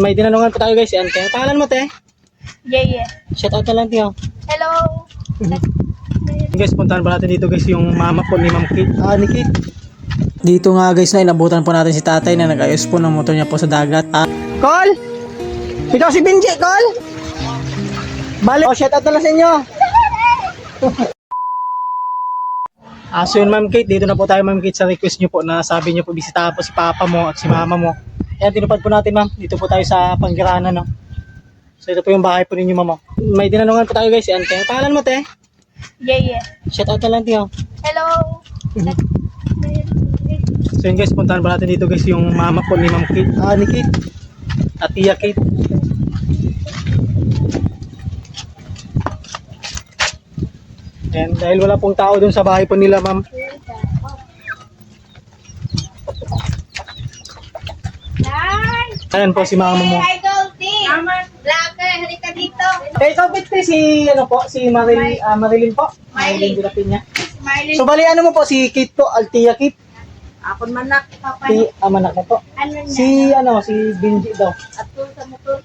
May tinanungan po tayo guys, yan. Kaya pangalan mo te? Yeah. Shout out na lang tiyo. Hello. Guys, puntahan pa natin dito guys yung mama po ni Ma'am Kate. Ni Kate. Dito nga guys na inabutan po natin si tatay na nag-ayos po ng motor niya po sa dagat. Call! Ikaw si Benji, call! Balik! Oh, shout out na lang sa inyo. So yun Ma'am Kate, dito na po tayo Ma'am Kate sa request nyo po na sabi nyo po bisitahan po si papa mo at si mama mo. Kaya tinupad po natin ma'am, dito po tayo sa Panggirana no. So ito po yung bahay po ninyo ma'am. May tinanungan po tayo guys, yan. Kaya pangalan mo te? Yeah. Shout out na lang tiyo. Hello. So yun guys, puntahan pa natin dito guys yung mama po ni Ma'am Kate. Ni Kate. At Tia Kate. And dahil wala pong tao dun sa bahay po nila ma'am. Ayan po si mama mo. Idol team. Vlogger, halika dito. Ikaw Kate, si ano po, si Marilyn po. Marilyn Dilapin niya. Smiley. So bali ano mo po, si Kate po, Tia Kate. Akon manak. Si Amanak na po. Ano na? Si Benji daw. Ato sa motor.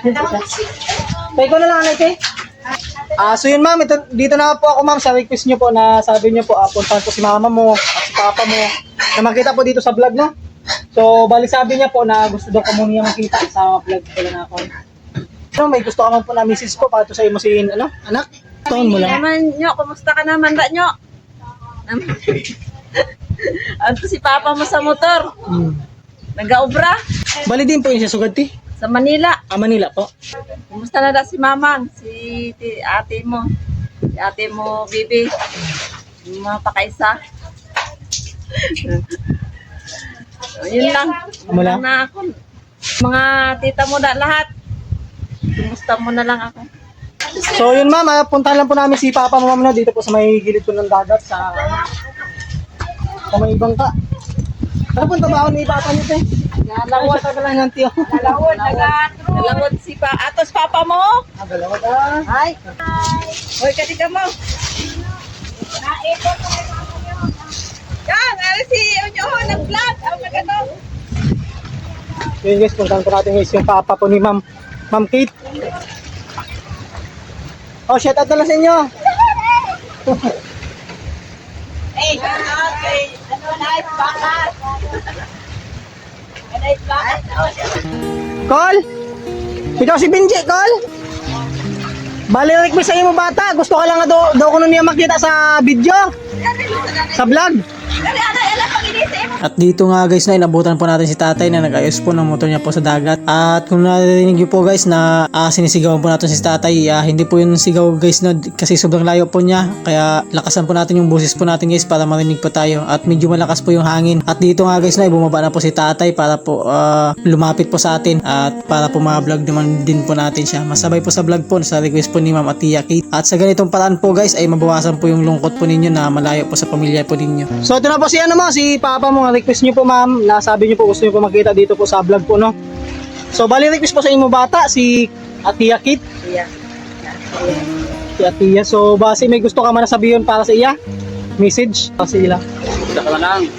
Kaya ko na lang ate. So yun ma'am, dito na po ako ma'am sa request nyo po na sabi nyo po puntahan po si mama mo at si papa mo na makita po dito sa vlog na. So bali sabi niya po na gusto daw ko muna niya makita sa vlog ko lang ako. So may gusto ka man po na message po para to sa imo si anak? Tuon mo lang. Naman nyo, kumusta ka naman da nyo? Anto si papa mo sa motor. Nag-aobra Bali din po yun siya sugad ti. sa Manila. Manila po. Kumusta na da si mamang? Si ate mo. Si ate mo, bibi. Yung mga pakaisa. So, yun lang. Wala? Na ako. Mga tita mo da lahat. Kumusta mo na lang ako. So yun ma'am, puntahan lang po namin si papa mo ma'am no, dito po sa may gilid po ng dagat sa may ibang ka. Ano po ang trabaho ni papa niyo te? Nalawad ka lang ng tiyo. Nalawad si atos papa mo. Galawad ah. Hi. Hoy, kadika mo. Yan, ano si Onyo, nag-vlog. Ang magano. Yun guys, puntahan po natin guys yung papa po ni Ma'am Kate. Oh, shout out na lang sa inyo. Hey, okay. Ano, nice bakat. Nice bakat. Call! Ikaw si Benji, call! Bali request sa imo bata. Gusto ka lang daw ko niya makita sa video. Sa vlog. At dito nga guys na inabutan po natin si tatay na nag-ayos po ng motor niya po sa dagat. At kung narinig niyo po guys na sinisigawan po natin si tatay, hindi po yun sigaw guys no, kasi sobrang layo po niya. Kaya lakasan po natin yung boses po natin guys para marinig po tayo. At medyo malakas po yung hangin. At dito nga guys na bumaba na po si tatay para po lumapit po sa atin. At para po ma-vlog naman din po natin siya. Masabay po sa vlog po sa request po ni Ma'am at Tia Kate. At sa ganitong paraan po guys ay mabawasan po yung lungkot po ninyo na malayo po sa pamilya po ninyo. So ito na po si si papa mo, request niyo po ma'am, nasabi niyo po gusto niyo po makita dito po sa vlog po no. So bali request po sa imo bata si Tia Kate. Si Tia. So base may gusto ka man sabihin para sa iya? Message sa ila. Gusto ka lang.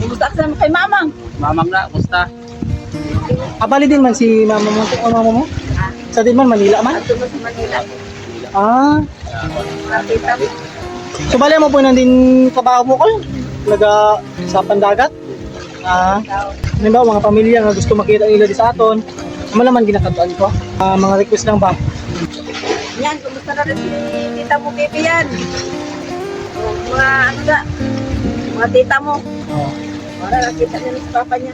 Kumusta ka naman kay mamang? Mamang na, gusta. Bali din man si mama mo o mama mo? Sa din man Manila man? Ato sa Manila. Nakita mo. So bali mo po nandin trabaho mo kol? Naga sa pandagat? Halimbawa mga pamilya nga gusto makita nila di sa aton. Ano naman ginakatuan ko? Mga request lang ba? Yan, kumusta na rin si tita mo, baby yan? O, mga ano da? Mga tita mo. Para nakita niya sa papa niya.